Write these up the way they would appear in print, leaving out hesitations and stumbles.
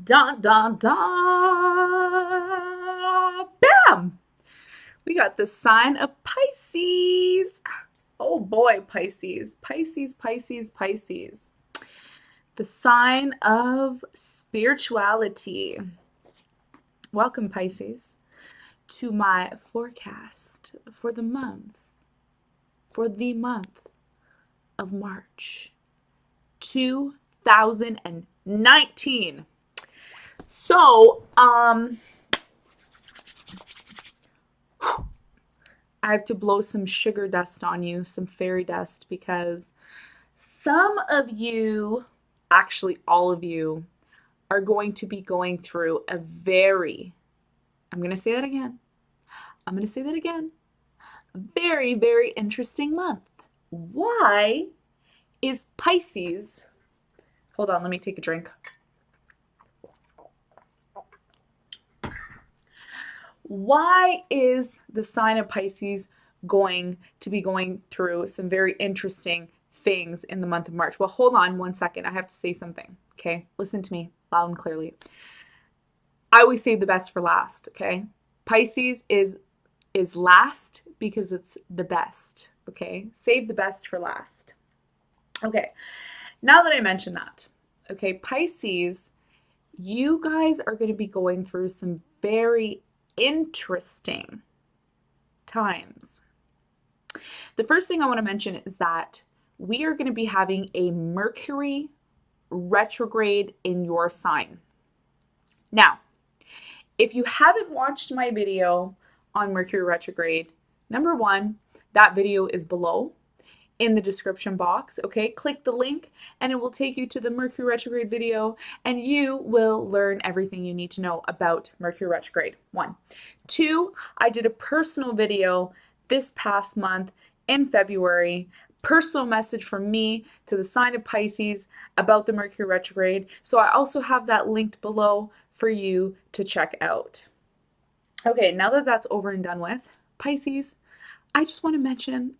Dun, dun, dun. Bam! We got the sign of Pisces. Oh boy, Pisces. Pisces, Pisces, Pisces. The sign of spirituality. Welcome, Pisces, to my forecast for the month of March 2019. So, I have to blow some sugar dust on you, some fairy dust, because some of you, actually all of you, are going to be going through a very, I'm going to say that again. I'm going to say that again. Very, very interesting month. Why is Pisces? Hold on, let me take a drink. Why is the sign of Pisces going to be going through some very interesting things in the month of March? Well, hold on one second. I have to say something. Okay. Listen to me loud and clearly. I always save the best for last. Okay. Pisces is last because it's the best. Okay. Save the best for last. Okay. Now that I mentioned that, okay, Pisces, you guys are going to be going through some very interesting times. The first thing I want to mention is that we are going to be having a Mercury retrograde in your sign. Now, if you haven't watched my video on Mercury retrograde, number one, that video is below in the description box. Okay, click the link and it will take you to the Mercury retrograde video and you will learn everything you need to know about Mercury retrograde. 1. 2, I did a personal video this past month in February, personal message from me to the sign of Pisces about the Mercury retrograde. So I also have that linked below for you to check out. Okay, now that that's over and done with, Pisces, I just want to mention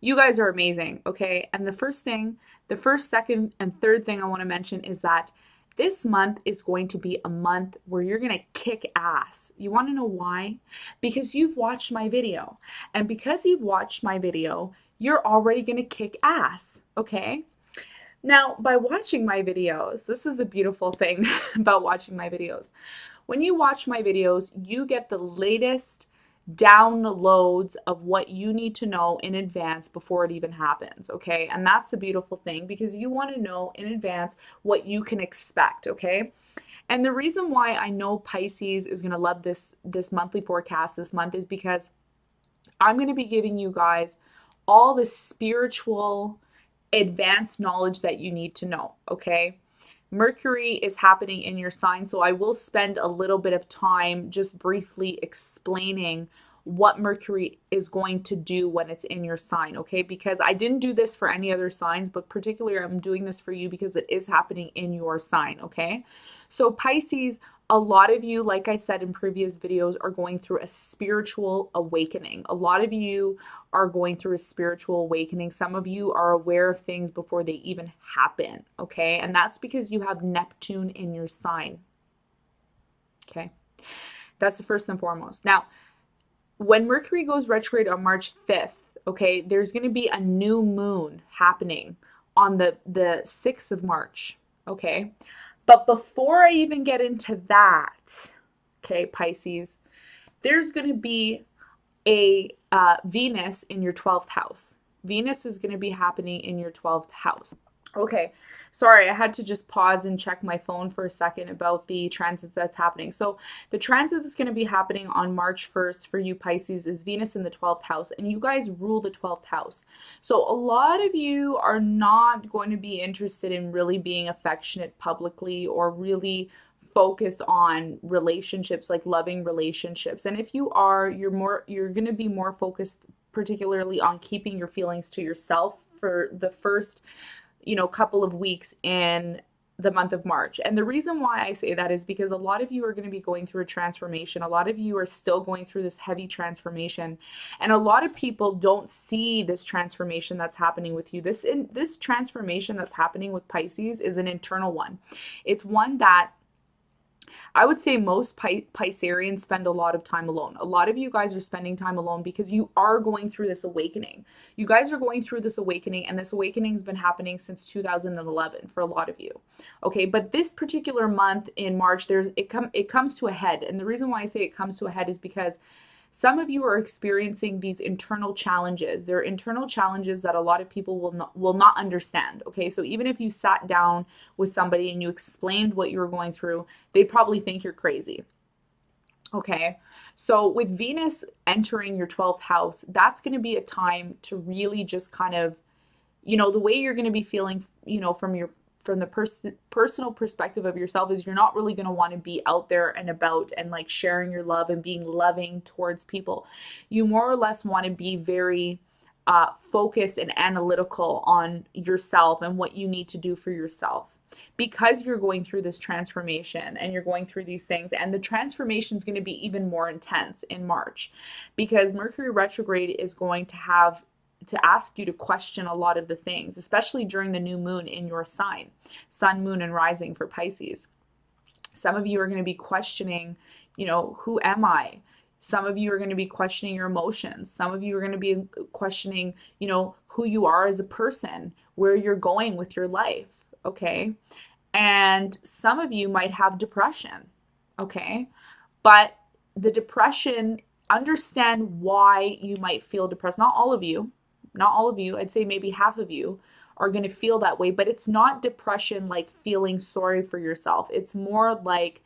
you guys are amazing, okay? And the first, second, and third thing I want to mention is that this month is going to be a month where you're going to kick ass. You want to know why? Because you've watched my video. And because you've watched my video, you're already going to kick ass, okay? Now, by watching my videos, this is the beautiful thing about watching my videos. When you watch my videos, you get the latest downloads of what you need to know in advance before it even happens, okay? And that's the beautiful thing because you want to know in advance what you can expect, okay? And the reason why I know Pisces is going to love this monthly forecast this month is because I'm going to be giving you guys all the spiritual advanced knowledge that you need to know, okay? Mercury is happening in your sign, so I will spend a little bit of time just briefly explaining what Mercury is going to do when it's in your sign, okay? Because I didn't do this for any other signs, but particularly I'm doing this for you because it is happening in your sign, okay? So Pisces, a lot of you, like I said in previous videos, are going through a spiritual awakening. A lot of you are going through a spiritual awakening. Some of you are aware of things before they even happen, okay? And that's because you have Neptune in your sign, okay? That's the first and foremost. Now, when Mercury goes retrograde on March 5th, okay, there's going to be a new moon happening on the 6th of March, okay? But before I even get into that, okay, Pisces, there's going to be a Venus in your 12th house. Venus is going to be happening in your 12th house. Okay, sorry, I had to just pause and check my phone for a second about the transit that's happening. So the transit that's going to be happening on March 1st for you Pisces is Venus in the 12th house, and you guys rule the 12th house. So a lot of you are not going to be interested in really being affectionate publicly or really focus on relationships, like loving relationships. And if you are, you're going to be more focused particularly on keeping your feelings to yourself for the first couple of weeks in the month of March. And the reason why I say that is because a lot of you are going to be going through a transformation. A lot of you are still going through this heavy transformation. And a lot of people don't see this transformation that's happening with you. This transformation that's happening with Pisces is an internal one. It's one that I would say most Piscearians spend a lot of time alone. A lot of you guys are spending time alone because you are going through this awakening. You guys are going through this awakening, and this awakening has been happening since 2011 for a lot of you. Okay, but this particular month in March, it comes to a head. And the reason why I say it comes to a head is because some of you are experiencing these internal challenges. There are internal challenges that a lot of people will not understand. Okay, so even if you sat down with somebody and you explained what you were going through, they probably think you're crazy. Okay, so with Venus entering your 12th house, that's going to be a time to really just kind of, the way you're going to be feeling, from the personal perspective of yourself is you're not really going to want to be out there and about and like sharing your love and being loving towards people. You more or less want to be very focused and analytical on yourself and what you need to do for yourself, because you're going through this transformation and you're going through these things. And the transformation is going to be even more intense in March because Mercury retrograde is going to ask you to question a lot of the things, especially during the new moon in your sign, sun, moon, and rising for Pisces. Some of you are going to be questioning, who am I? Some of you are going to be questioning your emotions. Some of you are going to be questioning, who you are as a person, where you're going with your life. Okay. And some of you might have depression. Okay. But the depression, understand why you might feel depressed. Not all of you. I'd say maybe half of you are going to feel that way, but it's not depression like feeling sorry for yourself. It's more like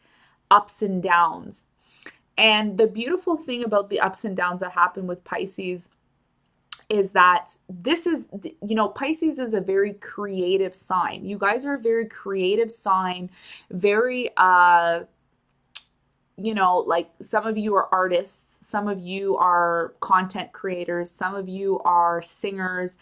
ups and downs. And the beautiful thing about the ups and downs that happen with Pisces is that Pisces is a very creative sign. You guys are a very creative sign, very, like some of you are artists. Some of you are content creators. Some of you are singers,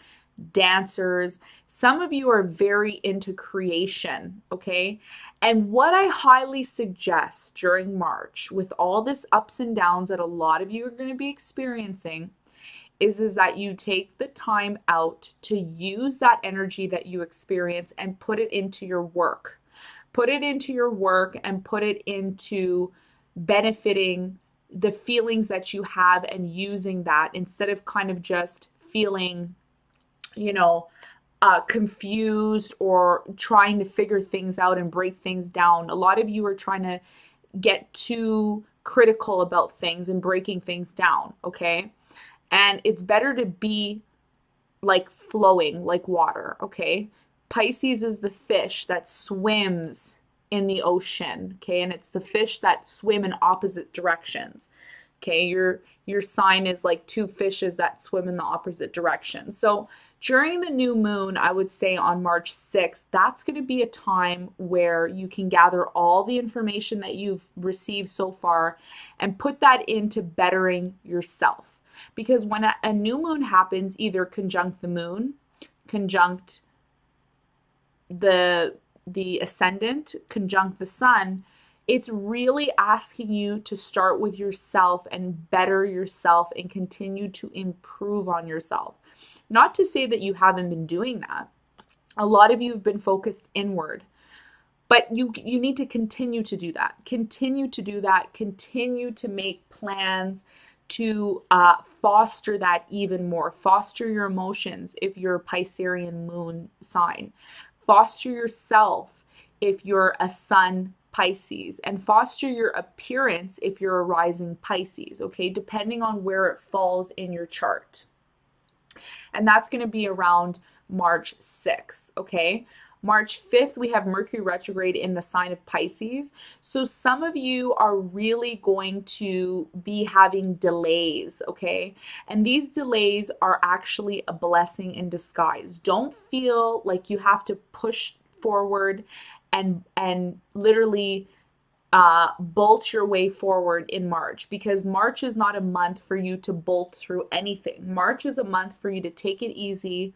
dancers. Some of you are very into creation, okay? And what I highly suggest during March, with all this ups and downs that a lot of you are going to be experiencing, is that you take the time out to use that energy that you experience and put it into your work. Put it into your work and put it into benefiting the feelings that you have and using that instead of kind of just feeling, confused or trying to figure things out and break things down. A lot of you are trying to get too critical about things and breaking things down, okay? And it's better to be like flowing like water, okay? Pisces is the fish that swims in the ocean, okay? And it's the fish that swim in opposite directions, okay? Your sign is like two fishes that swim in the opposite direction. So during the new moon, I would say on March 6th, that's going to be a time where you can gather all the information that you've received so far and put that into bettering yourself. Because when a new moon happens, either conjunct the moon, conjunct the ascendant, conjunct the sun, it's really asking you to start with yourself and better yourself and continue to improve on yourself. Not to say that you haven't been doing that. A lot of you have been focused inward, but you need to continue to do that. Continue to do that. Continue to make plans to foster that even more. Foster your emotions if you're a Piscean moon sign. Foster yourself if you're a sun Pisces, and foster your appearance if you're a rising Pisces, okay? Depending on where it falls in your chart. And that's going to be around March 6th, okay? March 5th, we have Mercury retrograde in the sign of Pisces. So some of you are really going to be having delays, okay? And these delays are actually a blessing in disguise. Don't feel like you have to push forward and literally bolt your way forward in March, because March is not a month for you to bolt through anything. March is a month for you to take it easy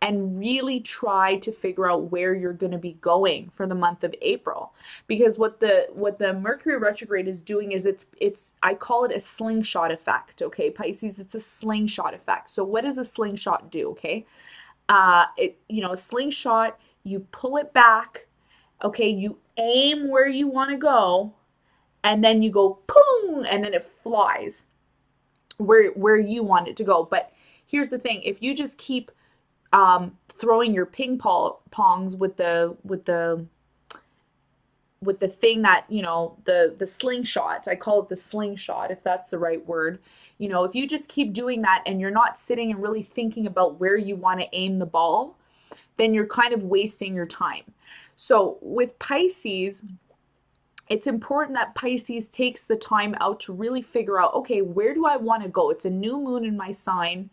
and really try to figure out where you're going to be going for the month of April. Because what the Mercury retrograde is doing is it's I call it a slingshot effect, okay, Pisces, it's a slingshot effect. So what does a slingshot do, okay? A slingshot, you pull it back, okay, you aim where you want to go, and then you go boom, and then it flies where you want it to go. But here's the thing: if you just keep throwing your ping pongs with the thing that, the slingshot, I call it the slingshot, if that's the right word. If you just keep doing that and you're not sitting and really thinking about where you want to aim the ball, then you're kind of wasting your time. So with Pisces, it's important that Pisces takes the time out to really figure out, okay, where do I want to go? It's a new moon in my sign.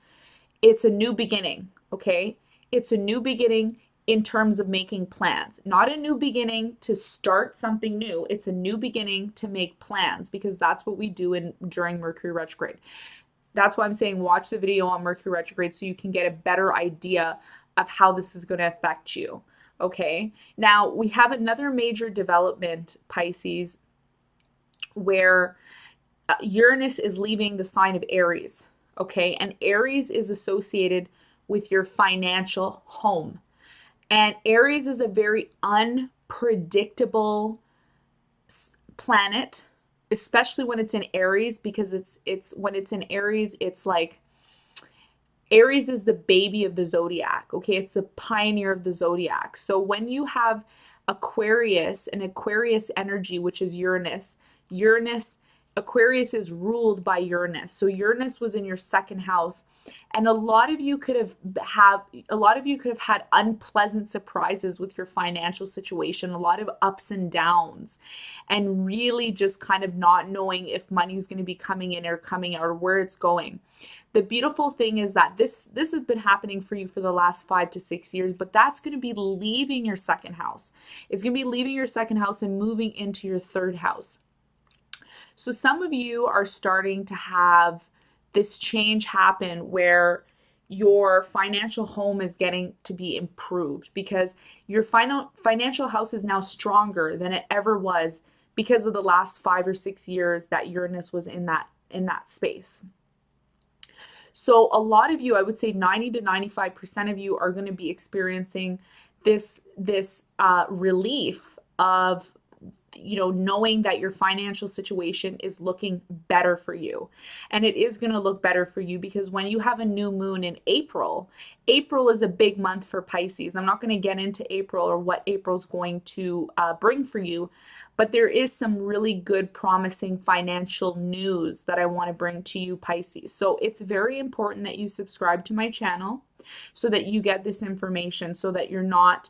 It's a new beginning, okay? It's a new beginning in terms of making plans. Not a new beginning to start something new. It's a new beginning to make plans, because that's what we do during Mercury retrograde. That's why I'm saying watch the video on Mercury retrograde so you can get a better idea of how this is going to affect you. Okay, now we have another major development, Pisces, where Uranus is leaving the sign of Aries. Okay, and Aries is associated with your financial home. And Aries is a very unpredictable planet, especially when it's in Aries, because it's when it's in Aries, it's like Aries is the baby of the zodiac, okay? It's the pioneer of the zodiac. So when you have Aquarius and Aquarius energy, which is Uranus, Aquarius is ruled by Uranus. So Uranus was in your second house, and a lot of you could have had unpleasant surprises with your financial situation, a lot of ups and downs, and really just kind of not knowing if money is going to be coming in or coming out or where it's going. The beautiful thing is that this has been happening for you for the last 5 to 6 years, but that's going to be leaving your second house. It's going to be leaving your second house and moving into your third house. So some of you are starting to have this change happen where your financial home is getting to be improved, because your financial house is now stronger than it ever was because of the last 5 or 6 years that Uranus was in that space. So a lot of you, I would say 90 to 95% of you, are going to be experiencing this relief of knowing that your financial situation is looking better for you. And it is going to look better for you because when you have a new moon in April is a big month for Pisces. I'm not going to get into April or what April's going to bring for you, but there is some really good, promising financial news that I want to bring to you, Pisces. So it's very important that you subscribe to my channel so that you get this information, so that you're not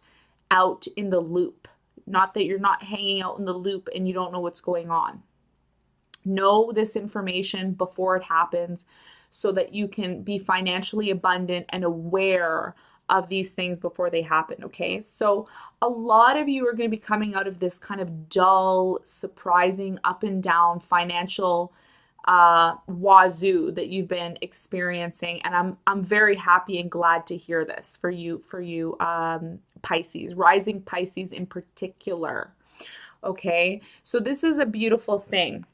out in the loop. Not that you're not hanging out in the loop and you don't know what's going on. Know this information before it happens so that you can be financially abundant and aware of these things before they happen, okay? So a lot of you are going to be coming out of this kind of dull, surprising, up and down financial wazoo that you've been experiencing, and I'm very happy and glad to hear this for you Pisces, rising Pisces in particular. Okay, so this is a beautiful thing.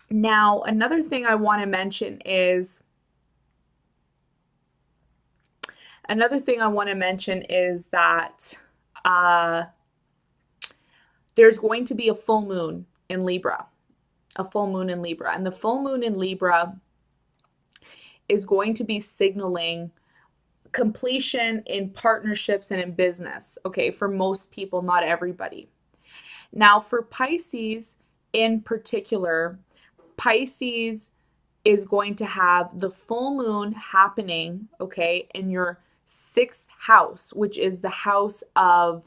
Now, another thing I want to mention is that there's going to be a full moon in Libra. And the full moon in Libra is going to be signaling completion in partnerships and in business, okay, for most people, not everybody. Now, for Pisces in particular, Pisces is going to have the full moon happening, okay, in your 6th house, which is the house of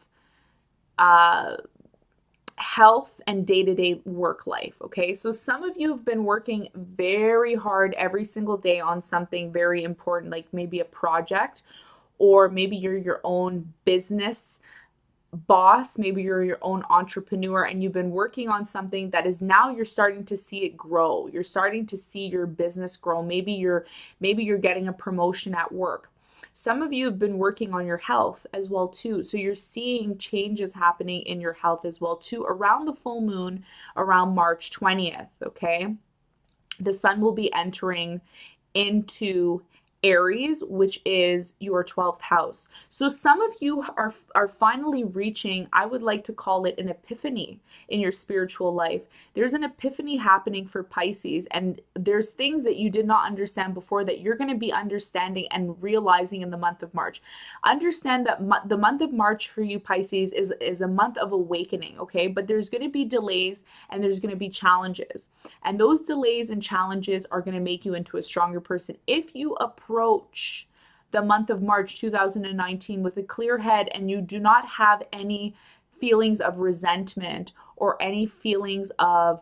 health and day-to-day work life, okay? So some of you have been working very hard every single day on something very important, like maybe a project, or maybe you're your own business boss, maybe you're your own entrepreneur, and you've been working on something that is now you're starting to see it grow. You're starting to see your business grow. Maybe you're getting a promotion at work. Some of you have been working on your health as well too. So you're seeing changes happening in your health as well too around the full moon, around March 20th, okay? The sun will be entering into Aries, which is your 12th house. So some of you are finally reaching, I would like to call it an epiphany in your spiritual life. There's an epiphany happening for Pisces, and there's things that you did not understand before that you're going to be understanding and realizing in the month of March. Understand that the month of March for you Pisces is a month of awakening, okay? But there's going to be delays and there's going to be challenges. And those delays and challenges are going to make you into a stronger person. If you approach the month of March 2019 with a clear head and you do not have any feelings of resentment or any feelings of,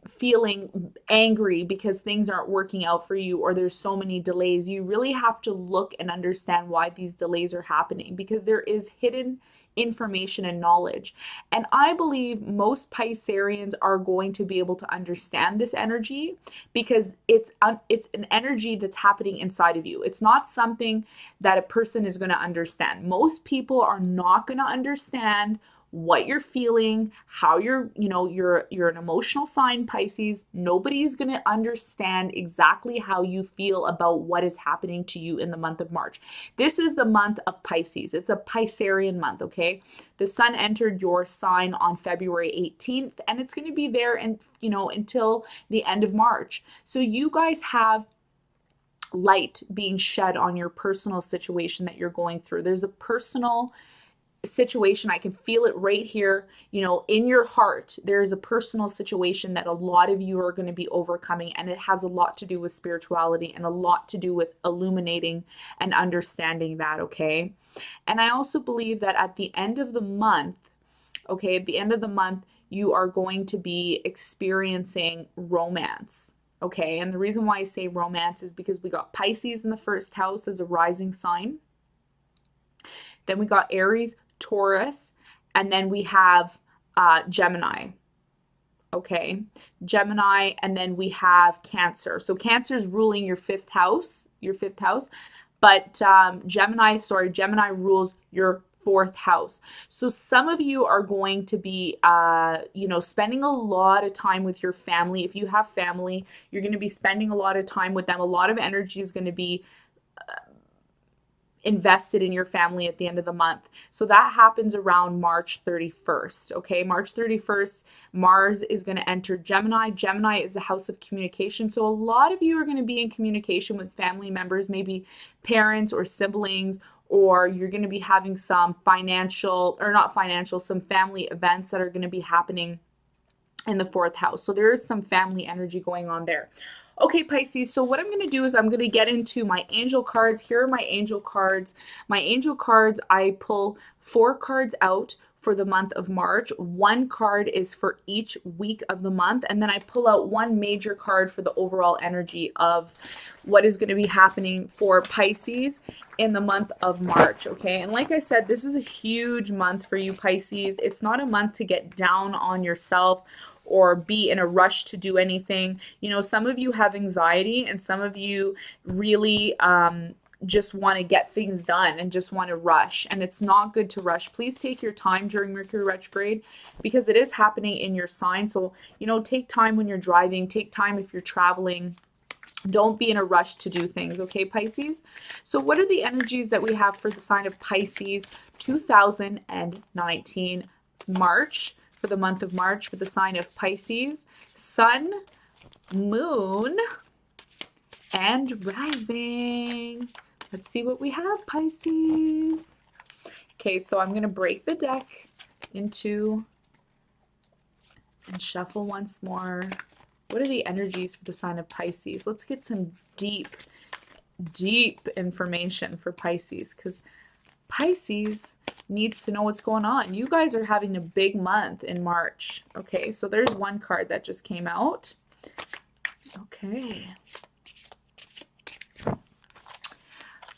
feeling angry because things aren't working out for you or there's so many delays, you really have to look and understand why these delays are happening, because there is hidden information and knowledge. And I believe most Pisceans are going to be able to understand this energy because it's an energy that's happening inside of you. It's not something that a person is going to understand. Most people are not going to understand what you're feeling, how you're an emotional sign, Pisces. Nobody's going to understand exactly how you feel about what is happening to you in the month of March. This is the month of Pisces. It's a Piscean month, okay? The sun entered your sign on February 18th, and it's going to be there and until the end of March. So you guys have light being shed on your personal situation that you're going through. There's a personal situation. I can feel it right here, in your heart. There's a personal situation that a lot of you are going to be overcoming, and it has a lot to do with spirituality and a lot to do with illuminating and understanding that, okay? And I also believe that at the end of the month, you are going to be experiencing romance. Okay, and the reason why I say romance is because we got Pisces in the first house as a rising sign. Then we got Aries, Taurus, and then we have Gemini. Okay, Gemini, and then we have Cancer. So Cancer is ruling your fifth house, but Gemini rules your fourth house. So some of you are going to be, spending a lot of time with your family. If you have family, you're going to be spending a lot of time with them. A lot of energy is going to be invested in your family at the end of the month. So that happens around March 31st. Okay, March 31st, Mars is going to enter Gemini. Gemini is the house of communication. So a lot of you are going to be in communication with family members, maybe parents or siblings, or you're going to be having some some family events that are going to be happening in the fourth house. So there is some family energy going on there. Okay, Pisces, so what I'm going to do is I'm going to get into my angel cards. Here are my angel cards. My angel cards, I pull 4 cards out for the month of March. 1 card is for each week of the month, and then I pull out 1 major card for the overall energy of what is going to be happening for Pisces in the month of March, okay? And like I said, this is a huge month for you, Pisces. It's not a month to get down on yourself or be in a rush to do anything. Some of you have anxiety, and some of you really just want to get things done and just want to rush, and it's not good to rush. Please take your time during Mercury retrograde because it is happening in your sign. So, take time when you're driving, take time if you're traveling. Don't be in a rush to do things, okay, Pisces? So what are the energies that we have for the sign of Pisces 2019 March? For the month of March, for the sign of Pisces, sun, moon, and rising. Let's see what we have, Pisces. Okay, so I'm going to break the deck into and shuffle once more. What are the energies for the sign of Pisces? Let's get some deep information for Pisces, because Pisces needs to know what's going on. You guys are having a big month in March. Okay, so there's 1 card that just came out. Okay.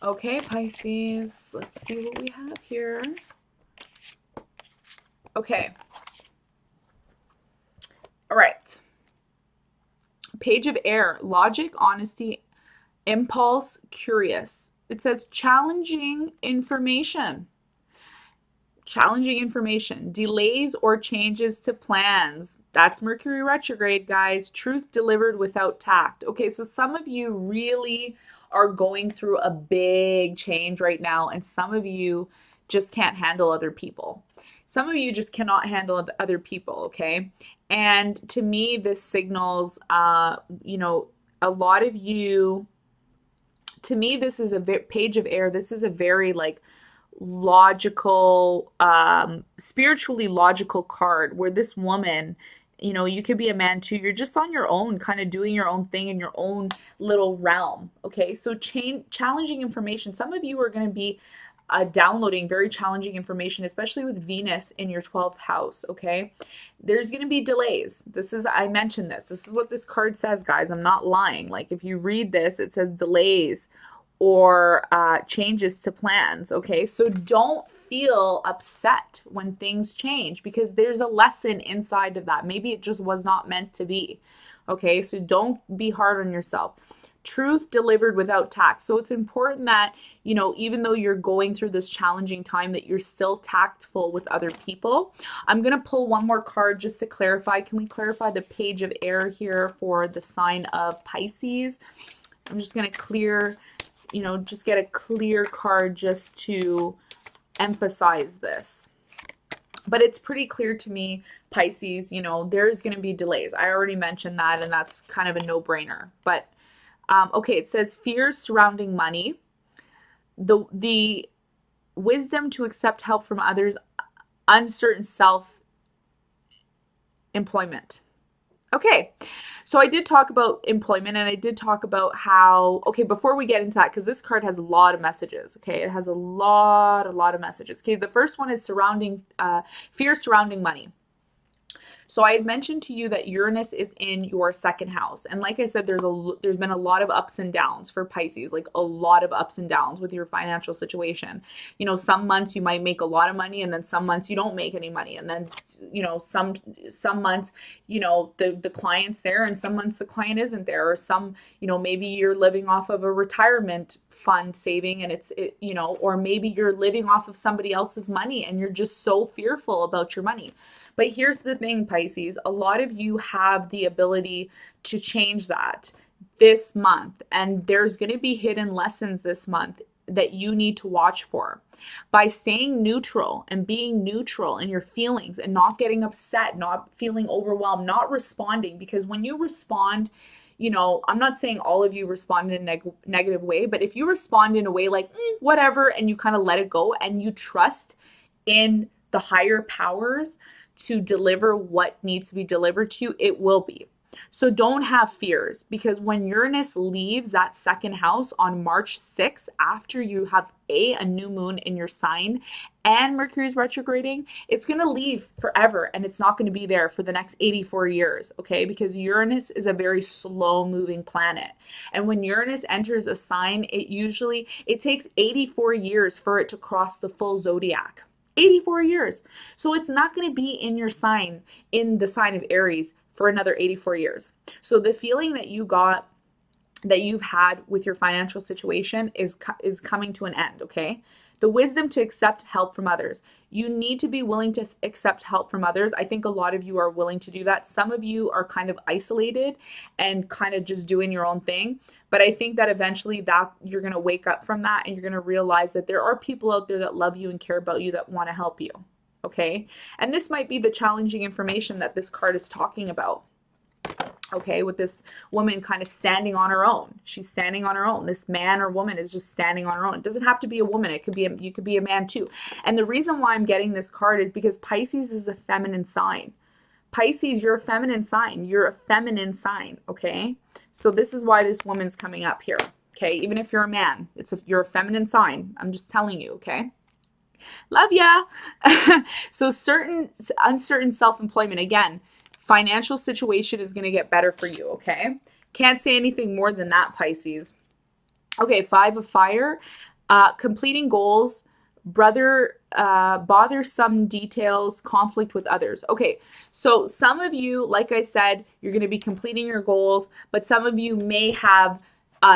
Okay, Pisces, let's see what we have here. Okay. All right. Page of Air, logic, honesty, impulse, curious. It says challenging information. Challenging information, delays or changes to plans. That's Mercury retrograde, guys. Truth delivered without tact. Okay, so some of you really are going through a big change right now, and some of you just can't handle other people. Some of you just cannot handle other people, okay? And to me, this signals, a lot of you, to me, this is a page of air. This is a very like logical, spiritually logical card where this woman, you could be a man too. You're just on your own, kind of doing your own thing in your own little realm. Okay. So challenging information. Some of you are going to be downloading very challenging information, especially with Venus in your 12th house. Okay. There's going to be delays. I mentioned this. This is what this card says, guys. I'm not lying. Like if you read this, it says delays or changes to plans. Okay, so don't feel upset when things change because there's a lesson inside of that. Maybe it just was not meant to be. Okay, so don't be hard on yourself. Truth delivered without tact. So it's important that, even though you're going through this challenging time, that you're still tactful with other people. I'm going to pull one more card just to clarify. Can we clarify the page of air here for the sign of Pisces? I'm just going to clear, just get a clear card just to emphasize this. But it's pretty clear to me, Pisces, there's going to be delays. I already mentioned that, and that's kind of a no-brainer. But, okay, it says fears surrounding money, the wisdom to accept help from others, uncertain self-employment. Okay, so I did talk about employment, and I did talk about how, okay, before we get into that, because this card has a lot of messages, okay? It has a lot of messages. Okay, the first one is fear surrounding money. So I had mentioned to you that Uranus is in your second house. And like I said, there's been a lot of ups and downs for Pisces, like a lot of ups and downs with your financial situation. Some months you might make a lot of money, and then some months you don't make any money. And then, some months, the client's there, and some months the client isn't there. Or some, maybe you're living off of a retirement fund saving, and or maybe you're living off of somebody else's money and you're just so fearful about your money. But here's the thing, Pisces, a lot of you have the ability to change that this month. And there's going to be hidden lessons this month that you need to watch for. By staying neutral and being neutral in your feelings and not getting upset, not feeling overwhelmed, not responding. Because when you respond, I'm not saying all of you respond in a negative way, but if you respond in a way like, whatever, and you kind of let it go and you trust in the higher powers to deliver what needs to be delivered to you, it will be. So don't have fears, because when Uranus leaves that second house on March 6th, after you have a new moon in your sign and Mercury's retrograding, it's going to leave forever, and it's not going to be there for the next 84 years, okay? Because Uranus is a very slow moving planet. And when Uranus enters a sign, it takes 84 years for it to cross the full zodiac. 84 years. So it's not going to be in your sign, in the sign of Aries, for another 84 years. So the feeling that you've had with your financial situation is coming to an end, okay? The wisdom to accept help from others. You need to be willing to accept help from others. I think a lot of you are willing to do that. Some of you are kind of isolated and kind of just doing your own thing. But I think that eventually that you're going to wake up from that, and you're going to realize that there are people out there that love you and care about you, that want to help you. Okay. And this might be the challenging information that this card is talking about. Okay. With this woman kind of standing on her own. She's standing on her own. This man or woman is just standing on her own. It doesn't have to be a woman. You could be a man too. And the reason why I'm getting this card is because Pisces is a feminine sign. Pisces, you're a feminine sign. You're a feminine sign. Okay. So this is why this woman's coming up here. Okay. Even if you're a man, you're a feminine sign. I'm just telling you. Okay. Love ya. So uncertain self-employment. Again, financial situation is going to get better for you, okay? Can't say anything more than that, Pisces. Okay, 5 of fire. Completing goals. Bothersome details. Conflict with others. Okay, so some of you, like I said, you're going to be completing your goals, but some of you may have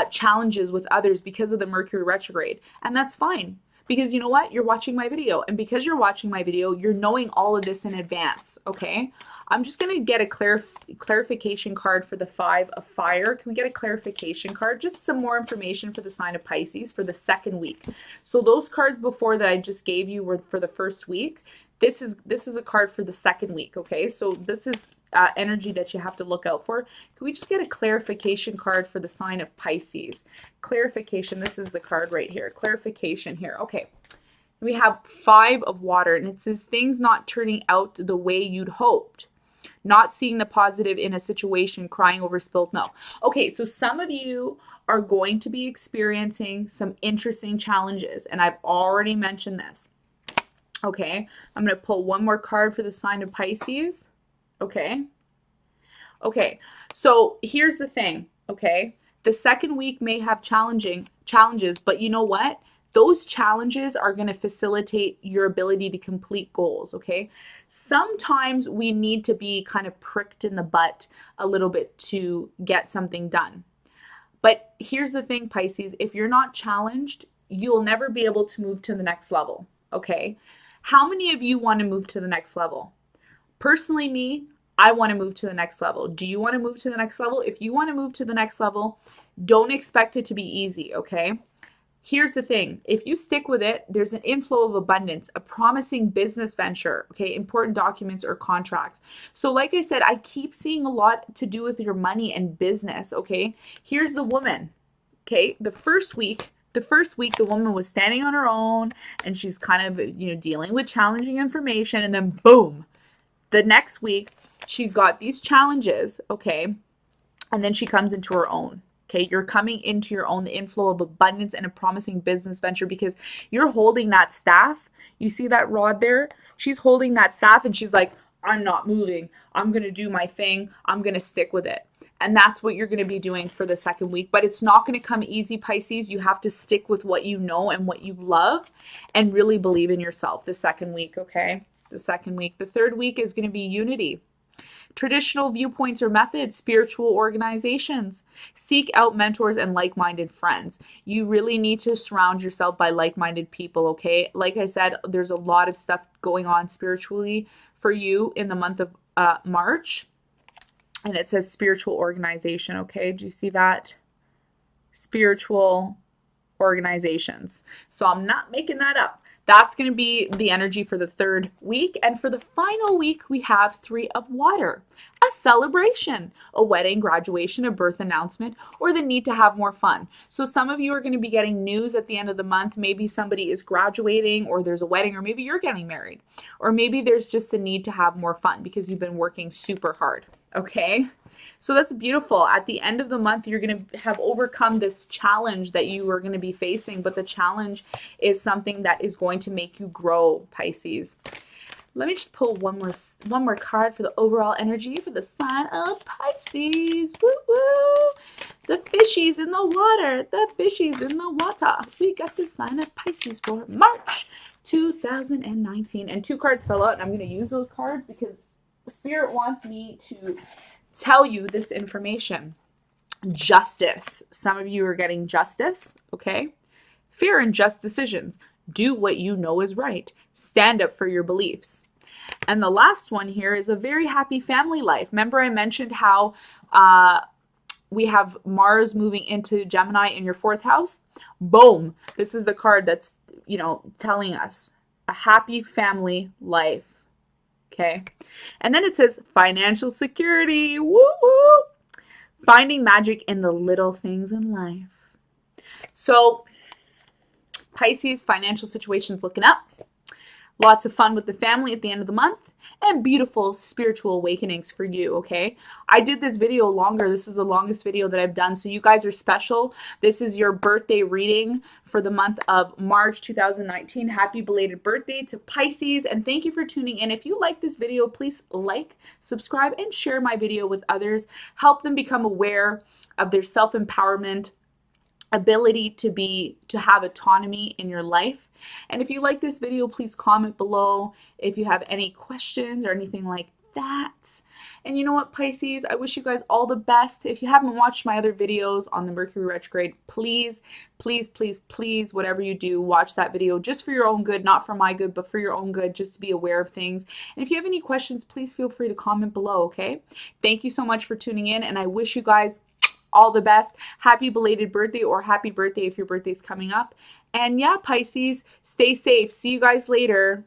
challenges with others because of the Mercury retrograde. And that's fine. Because you know what? You're watching my video. And because you're watching my video, you're knowing all of this in advance, okay? I'm just going to get a clarification card for the 5 of Fire. Can we get a clarification card? Just some more information for the sign of Pisces for the second week. So those cards before that I just gave you were for the first week. This is a card for the second week, okay? So this is energy that you have to look out for. Can we just get a clarification card for the sign of Pisces? Clarification, this is the card right here. Clarification here. Okay. We have 5 of Water, and it says things not turning out the way you'd hoped. Not seeing the positive in a situation, crying over spilled milk. Okay, so some of you are going to be experiencing some interesting challenges, and I've already mentioned this. Okay, I'm going to pull one more card for the sign of Pisces. Okay. Okay. So here's the thing. Okay. The second week may have challenges, but you know what? Those challenges are going to facilitate your ability to complete goals. Okay. Sometimes we need to be kind of pricked in the butt a little bit to get something done. But here's the thing, Pisces, if you're not challenged, you'll never be able to move to the next level. Okay. How many of you want to move to the next level? Personally, me, I want to move to the next level. Do you want to move to the next level? If you want to move to the next level, don't expect it to be easy, okay? Here's the thing. If you stick with it, there's an inflow of abundance, a promising business venture, okay? Important documents or contracts. So like I said, I keep seeing a lot to do with your money and business, okay? Here's the woman, okay? The first week, the woman was standing on her own and she's kind of, dealing with challenging information, and then boom, the next week, she's got these challenges, okay? And then she comes into her own, okay? You're coming into your own, the inflow of abundance and a promising business venture, because you're holding that staff. You see that rod there? She's holding that staff and she's like, I'm not moving. I'm going to do my thing. I'm going to stick with it. And that's what you're going to be doing for the second week. But it's not going to come easy, Pisces. You have to stick with what you know and what you love and really believe in yourself the second week, okay? The second week. The third week is going to be unity. Traditional viewpoints or methods, spiritual organizations. Seek out mentors and like-minded friends. You really need to surround yourself by like-minded people, okay? Like I said, there's a lot of stuff going on spiritually for you in the month of March. And it says spiritual organization, okay? Do you see that? Spiritual organizations. So I'm not making that up. That's going to be the energy for the third week. And for the final week, we have 3 of Water. A celebration, a wedding, graduation, a birth announcement, or the need to have more fun. So some of you are going to be getting news at the end of the month. Maybe somebody is graduating, or there's a wedding, or maybe you're getting married. Or maybe there's just a need to have more fun because you've been working super hard. Okay? So that's beautiful. At the end of the month, you're going to have overcome this challenge that you are going to be facing, but the challenge is something that is going to make you grow, Pisces. Let me just pull one more card for the overall energy for the sign of Pisces. Woo woo! The fishies in the water. The fishies in the water. We got the sign of Pisces for March 2019. And 2 cards fell out, and I'm going to use those cards because Spirit wants me to tell you this information. Justice. Some of you are getting justice, okay? Fear and just decisions. Do what you know is right. Stand up for your beliefs. And the last one here is a very happy family life. Remember I mentioned how we have Mars moving into Gemini in your 4th house? Boom. This is the card that's, telling us a happy family life. Okay. And then it says financial security. Woo-woo. Finding magic in the little things in life. So Pisces, financial situation's looking up. Lots of fun with the family at the end of the month. And beautiful spiritual awakenings for you, okay? I did this video longer. This is the longest video that I've done. So you guys are special. This is your birthday reading for the month of March 2019. Happy belated birthday to Pisces. And thank you for tuning in. If you like this video, please like, subscribe, and share my video with others. Help them become aware of their self-empowerment, ability to have autonomy in your life. And if you like this video, please comment below if you have any questions or anything like that. And you know what, Pisces? I wish you guys all the best. If you haven't watched my other videos on the Mercury retrograde, please, please, please, please, whatever you do, watch that video just for your own good, not for my good, but for your own good, just to be aware of things. And if you have any questions, please feel free to comment below, okay? Thank you so much for tuning in, and I wish you guys all the best. Happy belated birthday, or happy birthday if your birthday's coming up. And yeah, Pisces, stay safe. See you guys later.